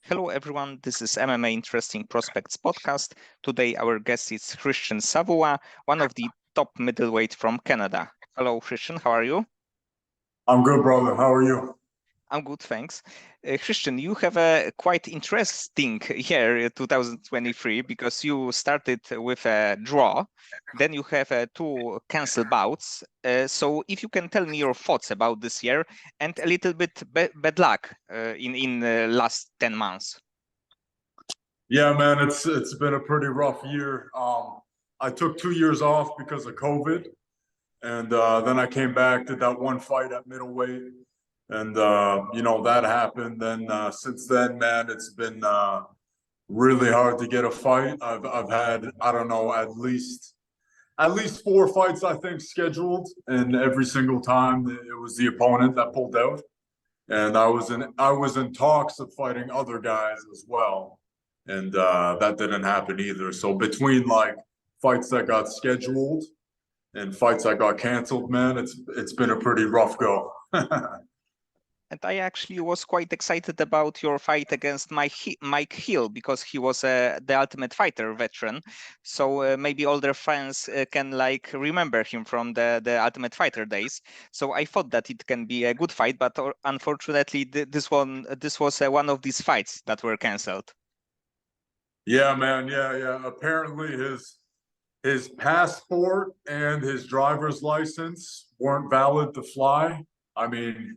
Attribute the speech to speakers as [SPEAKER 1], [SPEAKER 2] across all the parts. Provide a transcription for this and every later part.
[SPEAKER 1] Hello, everyone. This is MMA Interesting Prospects podcast. Today, our guest is Christien Savoie, one of the top middleweight from Canada. Hello, Christien. How are you?
[SPEAKER 2] I'm good, brother. How are you?
[SPEAKER 1] I'm good, thanks. Christien, you have a quite interesting year, 2023, because you started with a draw, then you have two cancelled bouts. So if you can tell me your thoughts about this year and a little bit bad luck in the last 10 months.
[SPEAKER 2] Yeah, man, it's been a pretty rough year. I took 2 years off because of COVID, and then I came back, did that one fight at middleweight, and that happened. Then since then, man, it's been really hard to get a fight. I've had, I don't know, at least 4 fights I think scheduled, and every single time it was the opponent that pulled out. And I was in talks of fighting other guys as well, and that didn't happen either. So between like fights that got scheduled and fights that got canceled, man, it's been a pretty rough go.
[SPEAKER 1] And I actually was quite excited about your fight against Mike Hill because he was the Ultimate Fighter veteran. So maybe older fans can like remember him from the Ultimate Fighter days. So I thought that it can be a good fight, but unfortunately, this was one of these fights that were cancelled.
[SPEAKER 2] Yeah, man. Yeah. Apparently his passport and his driver's license weren't valid to fly. I mean,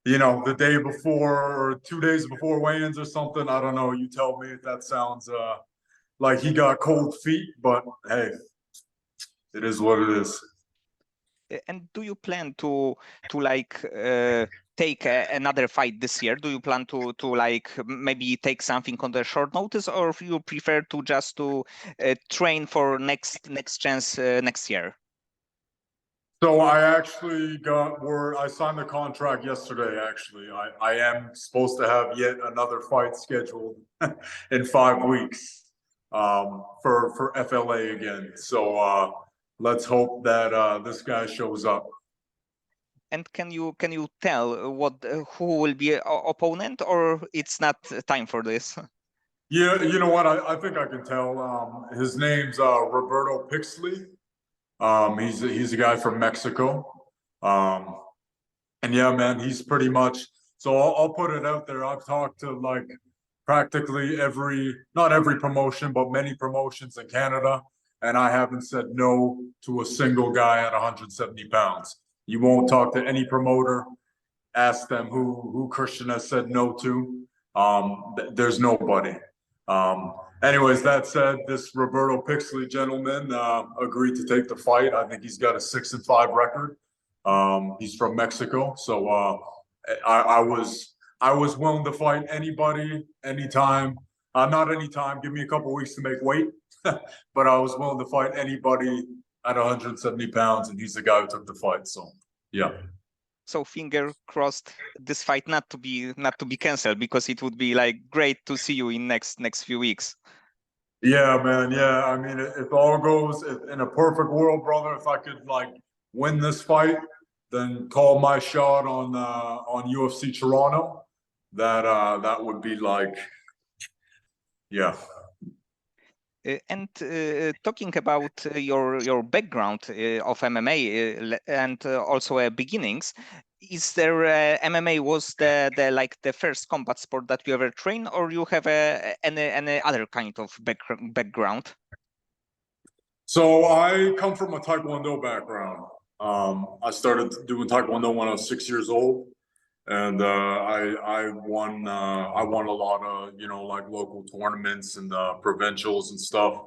[SPEAKER 2] the day before or 2 days before weigh-ins or something. I don't know. You tell me if that sounds like he got cold feet, but hey, it is what it is.
[SPEAKER 1] And do you plan to like take another fight this year? Do you plan to like maybe take something on the short notice, or you prefer to just to train for next chance next year?
[SPEAKER 2] So I actually got word. I signed the contract yesterday. Actually, I am supposed to have yet another fight scheduled in 5 weeks for FLA again. So let's hope that this guy shows up.
[SPEAKER 1] And can you tell what who will be opponent, or it's not time for this?
[SPEAKER 2] Yeah, you know what? I think I can tell. His name's Roberto Pixley. He's a guy from Mexico. And yeah, man, he's pretty much. So I'll put it out there. I've talked to like practically not every promotion, but many promotions in Canada, and I haven't said no to a single guy at 170 pounds. You won't talk to any promoter, ask them who Christien has said no to. There's nobody. Anyways, that said, this Roberto Pixley gentleman agreed to take the fight. I think he's got a 6-5 record. He's from Mexico, so I was willing to fight anybody, anytime. Not anytime. Give me a couple weeks to make weight, but I was willing to fight anybody at 170 pounds, and he's the guy who took the fight. So yeah.
[SPEAKER 1] So finger crossed this fight not to be canceled, because it would be like great to see you in next few weeks.
[SPEAKER 2] Yeah, man. Yeah, I mean, if all goes in a perfect world, brother, if I could like win this fight, then call my shot on UFC Toronto. That would be like, yeah.
[SPEAKER 1] And talking about your background of MMA and also beginnings, is there MMA was the like the first combat sport that you ever trained, or you have any other kind of background?
[SPEAKER 2] So I come from a Taekwondo background. I started doing Taekwondo when I was 6 years old, and I won a lot of like local tournaments and provincials and stuff.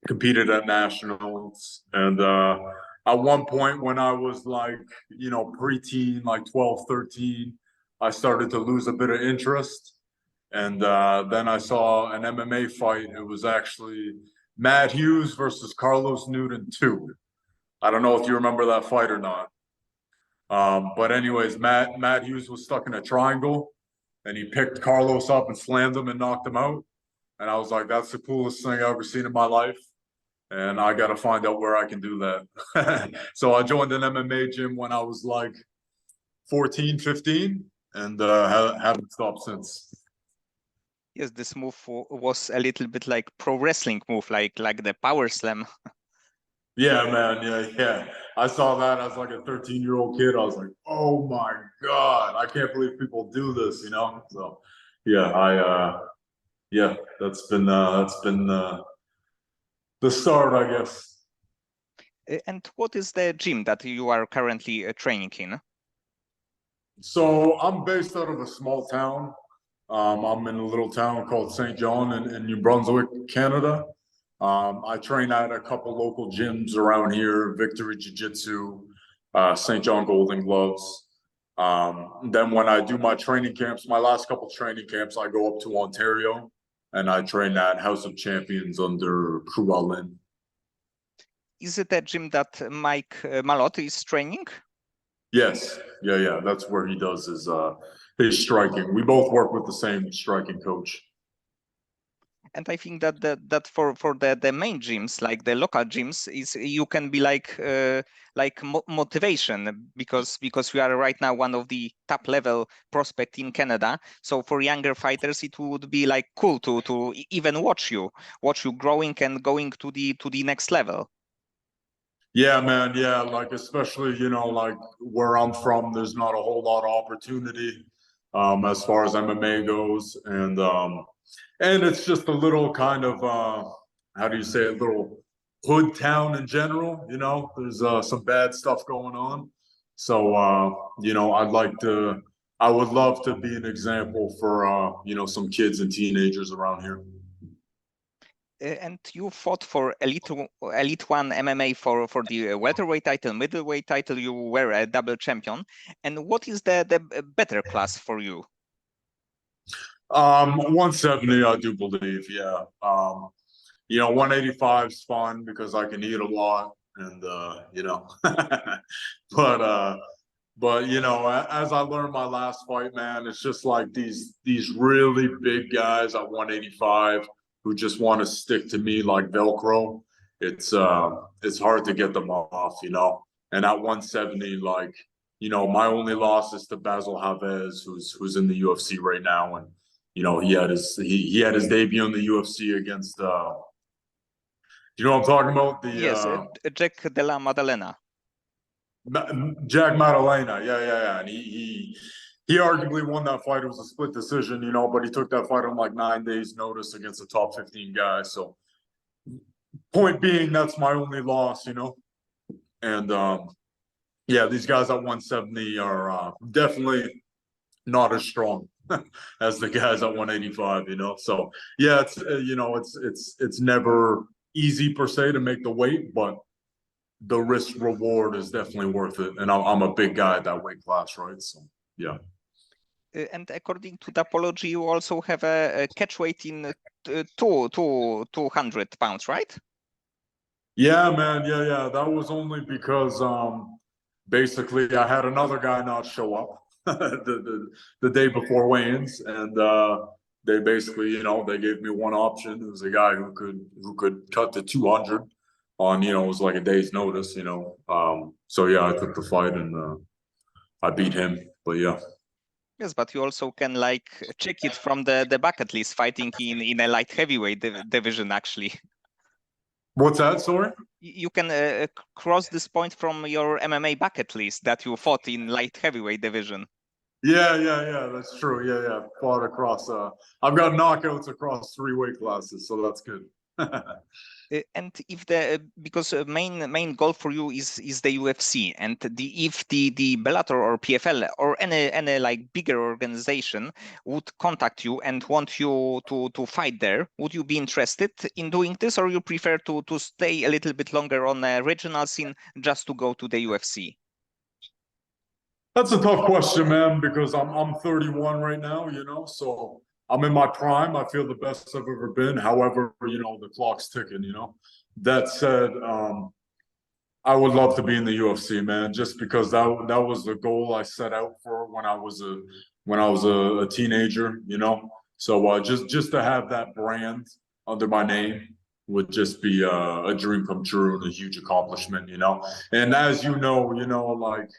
[SPEAKER 2] Competed at nationals, and at one point when I was like preteen, like 12, 13, I started to lose a bit of interest, and then I saw an MMA fight. It was actually Matt Hughes versus Carlos Newton 2. I don't know if you remember that fight or not. But anyways, Matt Hughes was stuck in a triangle, and he picked Carlos up and slammed him and knocked him out. And I was like, that's the coolest thing I've ever seen in my life. And I got to find out where I can do that. So I joined an MMA gym when I was like 14, 15, and haven't stopped since.
[SPEAKER 1] Yes, this move was a little bit like pro wrestling move, like the power slam.
[SPEAKER 2] Yeah, man. Yeah. I saw that as like a 13-year-old kid. I was like, oh my God, I can't believe people do this, you know? So yeah, yeah, that's been the start, I guess.
[SPEAKER 1] And what is the gym that you are currently training in?
[SPEAKER 2] So I'm based out of a small town. I'm in a little town called St. John in New Brunswick, Canada. I train at a couple local gyms around here, Victory Jiu-Jitsu, St. John Golden Gloves. Then when I do my training camps, my last couple training camps, I go up to Ontario and I train at House of Champions under Crew Alin.
[SPEAKER 1] Is it a gym that Mike Malott is training?
[SPEAKER 2] Yes, yeah. That's where he does his striking. We both work with the same striking coach.
[SPEAKER 1] And I think that that for the main gyms, like the local gyms, is you can be like motivation because we are right now one of the top level prospect in Canada. So for younger fighters, it would be like cool to even watch you growing and going to the next level.
[SPEAKER 2] Yeah, man. Yeah, like especially like where I'm from, there's not a whole lot of opportunity as far as MMA goes, and it's just a little kind of how do you say it, little hood town in general. There's some bad stuff going on, so I would love to be an example for some kids and teenagers around here.
[SPEAKER 1] And you fought for Elite One MMA for the welterweight title, middleweight title. You were a double champion. And what is the better class for you?
[SPEAKER 2] 170, I do believe. Yeah. 185 is fun because I can eat a lot, and but as I learned my last fight, man, it's just like these really big guys at 185 who just want to stick to me like Velcro. It's hard to get them off, And at 170, like, my only loss is to Basil Havez, who's in the UFC right now, and he had his debut in the UFC against you know what I'm talking about?
[SPEAKER 1] Yes, Jack Della Maddalena.
[SPEAKER 2] Jack Maddalena. Yeah. And he arguably won that fight. It was a split decision, but he took that fight on like 9 days notice against a top 15 guy. So point being, that's my only loss, And yeah, these guys at 170 are definitely not as strong as the guys at 185, So yeah, it's never easy per se to make the weight, but the risk reward is definitely worth it. And I'm a big guy at that weight class, right? So yeah.
[SPEAKER 1] And according to the apology, you also have a catch weight in 200 pounds, right?
[SPEAKER 2] Yeah, man. Yeah. That was only because basically I had another guy not show up the day before weigh-ins, and they basically, they gave me one option. It was a guy who could cut to 200 on, it was like a day's notice, So yeah, I took the fight and I beat him. But yeah.
[SPEAKER 1] Yes, but you also can like check it from the bucket list, fighting in a light heavyweight division, actually.
[SPEAKER 2] What's that, sorry?
[SPEAKER 1] You can cross this point from your MMA bucket list that you fought in light heavyweight division.
[SPEAKER 2] Yeah. That's true. Yeah. Fought across. I've got knockouts across 3 weight classes, so that's good.
[SPEAKER 1] And if because main goal for you is the UFC, and if the Bellator or PFL or any like bigger organization would contact you and want you to fight there, would you be interested in doing this, or you prefer to stay a little bit longer on a regional scene just to go to the UFC?
[SPEAKER 2] That's a tough question, man, because I'm 31 right now, so I'm in my prime. I feel the best I've ever been. However, the clock's ticking, That said, I would love to be in the UFC, man, just because that was the goal I set out for when I was a teenager, So just to have that brand under my name would just be a dream come true and a huge accomplishment, And as like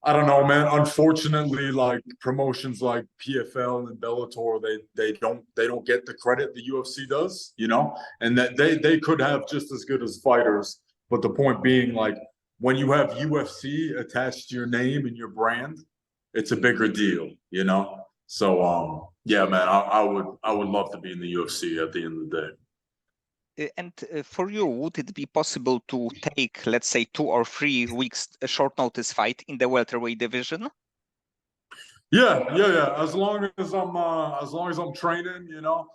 [SPEAKER 2] I don't know, man. Unfortunately, like promotions like PFL and Bellator, they don't get the credit the UFC does, you know, and that they could have just as good as fighters. But the point being, like, when you have UFC attached to your name and your brand, it's a bigger deal, you know. So yeah, man, I would love to be in the UFC at the end of the day.
[SPEAKER 1] And for you, would it be possible to take, let's say, 2 or 3 weeks short notice fight in the welterweight division?
[SPEAKER 2] Yeah. As long as I'm training, you know.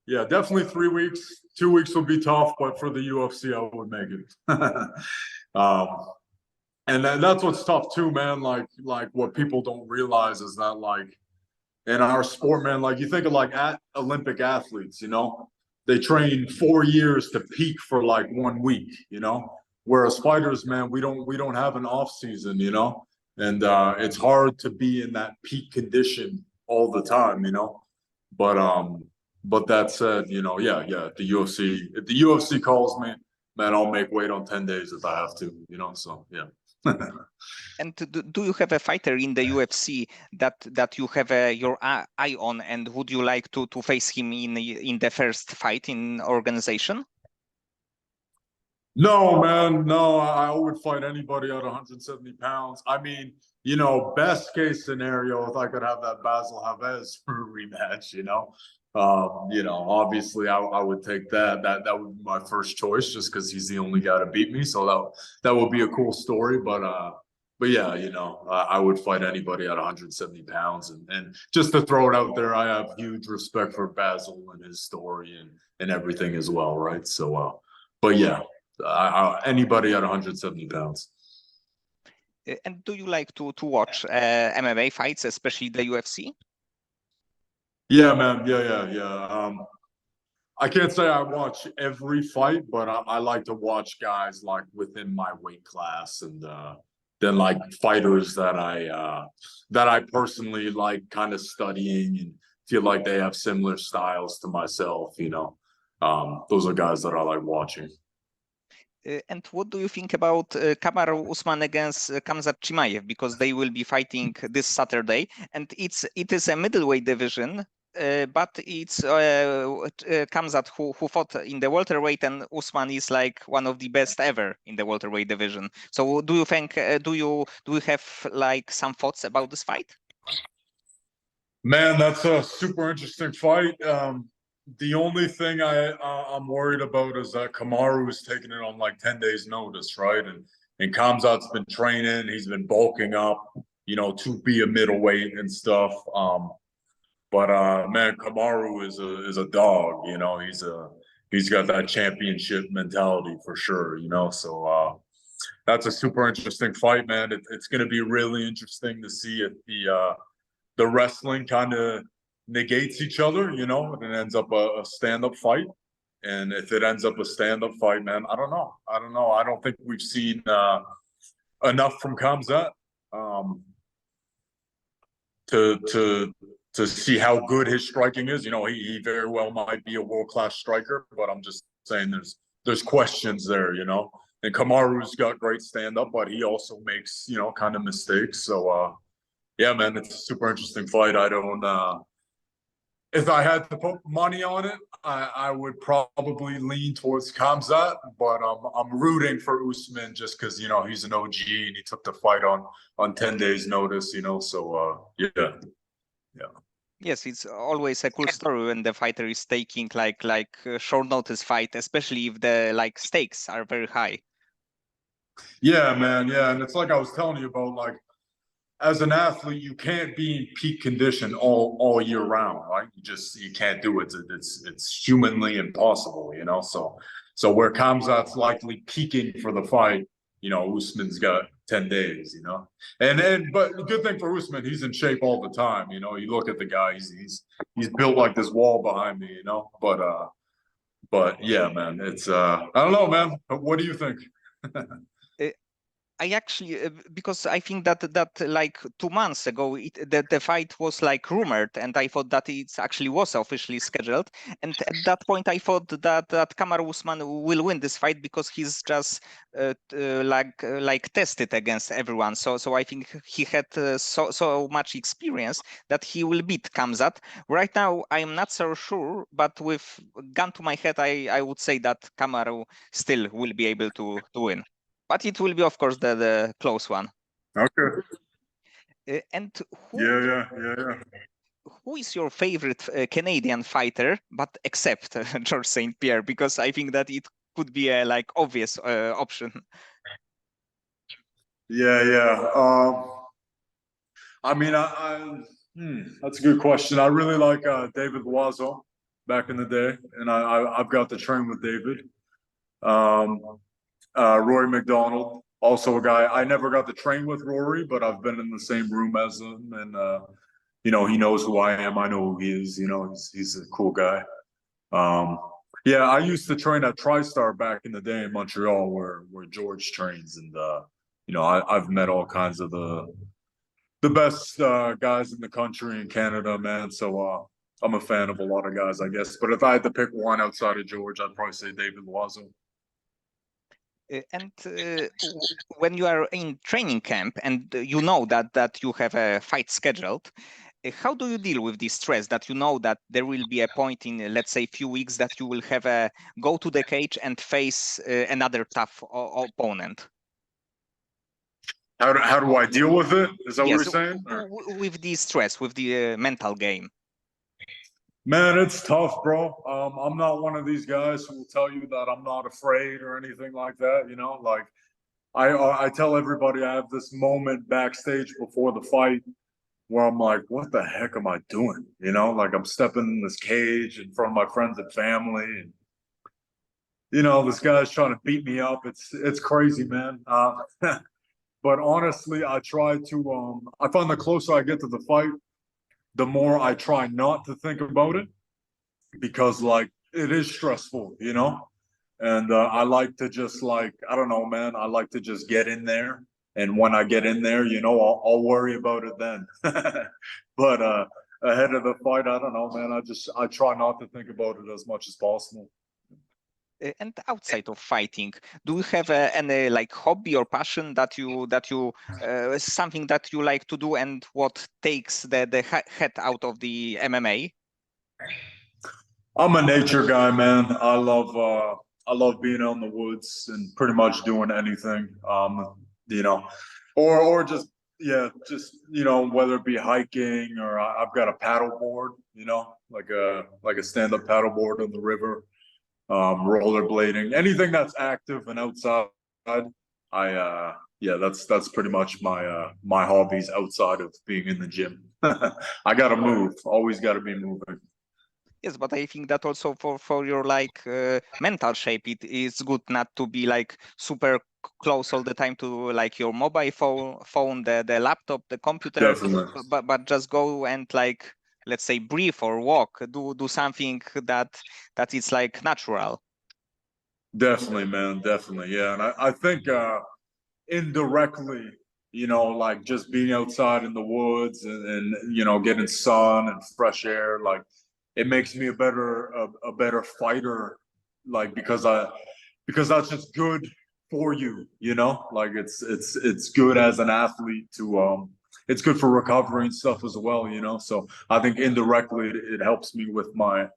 [SPEAKER 2] Yeah, definitely 3 weeks. 2 weeks will be tough, but for the UFC, I would make it. um, and that's what's tough too, man. Like what people don't realize is that like in our sport, man, like you think of like at Olympic athletes, you know, they train 4 years to peak for like 1 week, you know. Whereas fighters, man, we don't have an off season, you know, and it's hard to be in that peak condition all the time, you know. But that said, you know, yeah, the UFC, if the UFC calls me, man, I'll make weight on 10 days if I have to, you know. So yeah.
[SPEAKER 1] And do you have a fighter in the UFC that you have your eye on, and would you like to face him in the first fight in organization?
[SPEAKER 2] No, man, no, I would fight anybody at 170 pounds. I mean, you know, best case scenario, if I could have that Basil Havez for a rematch, you know, obviously I would take that. That would be my first choice just because he's the only guy to beat me. So that would be a cool story. But yeah, you know, I would fight anybody at 170 pounds. And just to throw it out there, I have huge respect for Basil and his story and everything as well, right? So, but yeah. Anybody at 170 pounds.
[SPEAKER 1] And do you like to watch MMA fights, especially the UFC?
[SPEAKER 2] Yeah, man. Yeah. I can't say I watch every fight, but I like to watch guys like within my weight class, and then like fighters that I personally like kind of studying and feel like they have similar styles to myself, you know. Those are guys that I like watching.
[SPEAKER 1] And what do you think about Kamaru Usman against Khamzat Chimaev? Because they will be fighting this Saturday, and it is a middleweight division, but it's Khamzat who fought in the welterweight, and Usman is like one of the best ever in the welterweight division. So do you think do you have like some thoughts about this fight?
[SPEAKER 2] Man, that's a super interesting fight. The only thing I'm worried about is that Kamaru is taking it on like 10 days notice, right? And Khamzat's been training, he's been bulking up, you know, to be a middleweight and stuff. But man, Kamaru is a dog, you know, he's got that championship mentality for sure, you know. So that's a super interesting fight, man. It's gonna be really interesting to see if the wrestling kind of negates each other, you know, and it ends up a stand-up fight. And if it ends up a stand-up fight, man, I don't know. I don't think we've seen enough from Khamzat to see how good his striking is. You know, he very well might be a world-class striker, but I'm just saying there's questions there, you know. And Kamaru's got great stand-up, but he also makes, you know, kind of mistakes. So yeah, man, it's a super interesting fight. I don't if I had to put money on it, I would probably lean towards Khamzat, but I'm rooting for Usman just because, you know, he's an OG and he took the fight on 10 days notice, you know. So yeah.
[SPEAKER 1] Yes, it's always a cool story when the fighter is taking like short notice fight, especially if the like stakes are very high.
[SPEAKER 2] Yeah, man. Yeah, and it's like I was telling you about, like, as an athlete, you can't be in peak condition all year round, right? You can't do it. It's humanly impossible, you know. So where Khamzat's likely peaking for the fight, you know, Usman's got 10 days, you know. But the good thing for Usman, he's in shape all the time, you know. You look at the guy, he's built like this wall behind me, you know. But yeah, man, it's I don't know, man. What do you think?
[SPEAKER 1] I actually, because I think that like 2 months ago, the fight was like rumored, and I thought that it actually was officially scheduled. And at that point, I thought that Kamaru Usman will win this fight because he's just like tested against everyone. So I think he had so much experience that he will beat Khamzat. Right now, I'm not so sure, but with gun to my head, I would say that Kamaru still will be able to win. But it will be, of course, the close one.
[SPEAKER 2] Okay.
[SPEAKER 1] And
[SPEAKER 2] Yeah.
[SPEAKER 1] who is your favorite Canadian fighter, but except George St. Pierre? Because I think that it could be a like obvious option.
[SPEAKER 2] Yeah. I mean, that's a good question. I really like David Loiseau back in the day, and I've got to train with David. Rory McDonald, also a guy I never got to train with Rory, but I've been in the same room as him, and he knows who I am. I know who he is. He's a cool guy. Yeah, I used to train at TriStar back in the day in Montreal, where George trains, and I've met all kinds of the best guys in the country in Canada, man. So I'm a fan of a lot of guys, I guess. But if I had to pick one outside of George, I'd probably say David Loiseau.
[SPEAKER 1] And when you are in training camp and you know that you have a fight scheduled, how do you deal with this stress that you know that there will be a point in, let's say, few weeks that you will have a go to the cage and face another tough opponent?
[SPEAKER 2] How do I deal with it? Is that what you're
[SPEAKER 1] Yes,
[SPEAKER 2] saying?
[SPEAKER 1] with the stress, with the mental game.
[SPEAKER 2] Man, it's tough, bro. I'm not one of these guys who will tell you that I'm not afraid or anything like that. Like I tell everybody I have this moment backstage before the fight where I'm like, what the heck am I doing? Like I'm stepping in this cage in front of my friends and family, and this guy's trying to beat me up. It's crazy, man. But honestly, I try to. I find the closer I get to the fight, the more I try not to think about it, because like it is stressful, and I like to just like, I don't know, man, I like to just get in there, and when I get in there, I'll worry about it then. But ahead of the fight, I don't know, man, I try not to think about it as much as possible.
[SPEAKER 1] And outside of fighting, do you have any like hobby or passion that you something that you like to do, and what takes the head out of the MMA?
[SPEAKER 2] I'm a nature guy, man. I love being out in the woods and pretty much doing anything. You know, or just whether it be hiking or I've got a paddle board, like a stand-up paddle board on the river, rollerblading, anything that's active and outside. That's pretty much my hobbies outside of being in the gym. I gotta move, always gotta be moving.
[SPEAKER 1] Yes, but I think that also for your like mental shape, it is good not to be like super close all the time to like your mobile phone, the laptop, the computer,
[SPEAKER 2] Definitely.
[SPEAKER 1] but just go and like, let's say, breathe or walk, do something that is like natural.
[SPEAKER 2] Definitely, man. Definitely. Yeah. And I think indirectly, like just being outside in the woods and getting sun and fresh air, like it makes me a better fighter, like because that's just good for you, like it's good as an athlete to it's good for recovery and stuff as well, so I think indirectly it helps me with my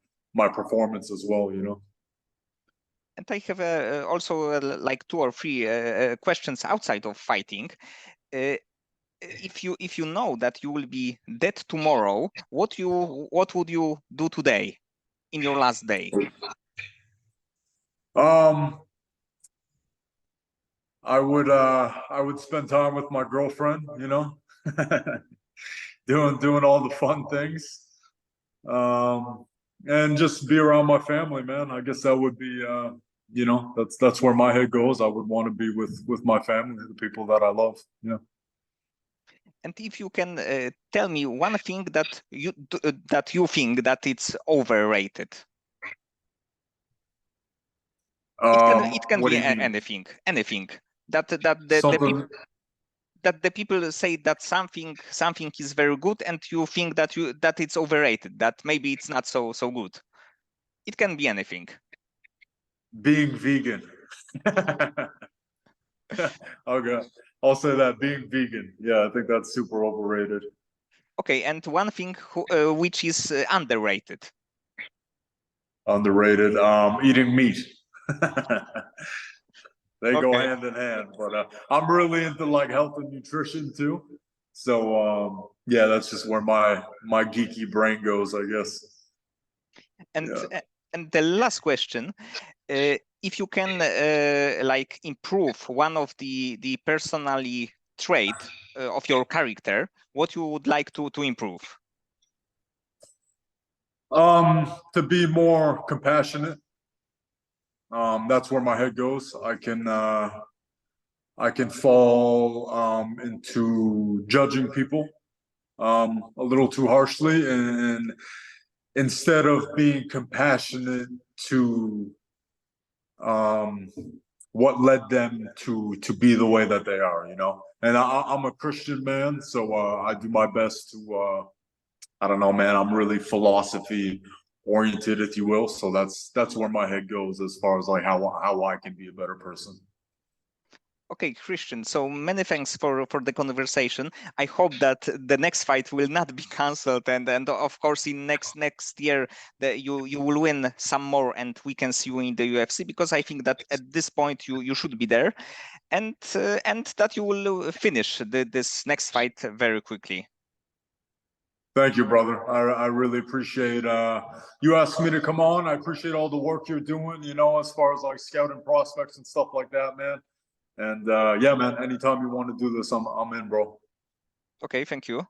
[SPEAKER 2] performance as well.
[SPEAKER 1] And I have also like two or three questions outside of fighting. Uh, if you know that you will be dead tomorrow, what would you do today in your last day?
[SPEAKER 2] um I would spend time with my girlfriend, doing all the fun things. And just be around my family, man. I guess that would be that's where my head goes. I would want to be with my family, the people that I love. Yeah.
[SPEAKER 1] And if you can tell me one thing that you think that it's overrated. It can
[SPEAKER 2] What
[SPEAKER 1] be
[SPEAKER 2] do you mean?
[SPEAKER 1] anything. that the
[SPEAKER 2] Something.
[SPEAKER 1] that the people say that something is very good, and you think that it's overrated, that maybe it's not so good. It can be anything.
[SPEAKER 2] Being vegan. Okay, I'll say that, being vegan. Yeah, I think that's super overrated.
[SPEAKER 1] Okay, and one thing which is underrated.
[SPEAKER 2] Underrated. Eating meat. They go
[SPEAKER 1] Okay.
[SPEAKER 2] hand in hand, but I'm really into like health and nutrition too. So yeah, that's just where my geeky brain goes, I guess.
[SPEAKER 1] And
[SPEAKER 2] Yeah.
[SPEAKER 1] and the last question, if you can like improve one of the personality trait of your character, what you would like to improve?
[SPEAKER 2] To be more compassionate. That's where my head goes. I can fall into judging people a little too harshly, and instead of being compassionate to what led them to be the way that they are, you know. And I'm a Christian man, so I do my best to I don't know, man. I'm really philosophy oriented, if you will. So that's where my head goes as far as like how I can be a better person.
[SPEAKER 1] Okay, Christian, so many thanks for the conversation. I hope that the next fight will not be cancelled, and of course in next year that you will win some more, and we can see you in the UFC, because I think that at this point you should be there, and that you will finish this next fight very quickly.
[SPEAKER 2] Thank you, brother. I really appreciate you asked me to come on. I appreciate all the work you're doing, you know, as far as like scouting prospects and stuff like that, man. And yeah, man, anytime you want to do this, I'm in, bro.
[SPEAKER 1] Okay, thank you.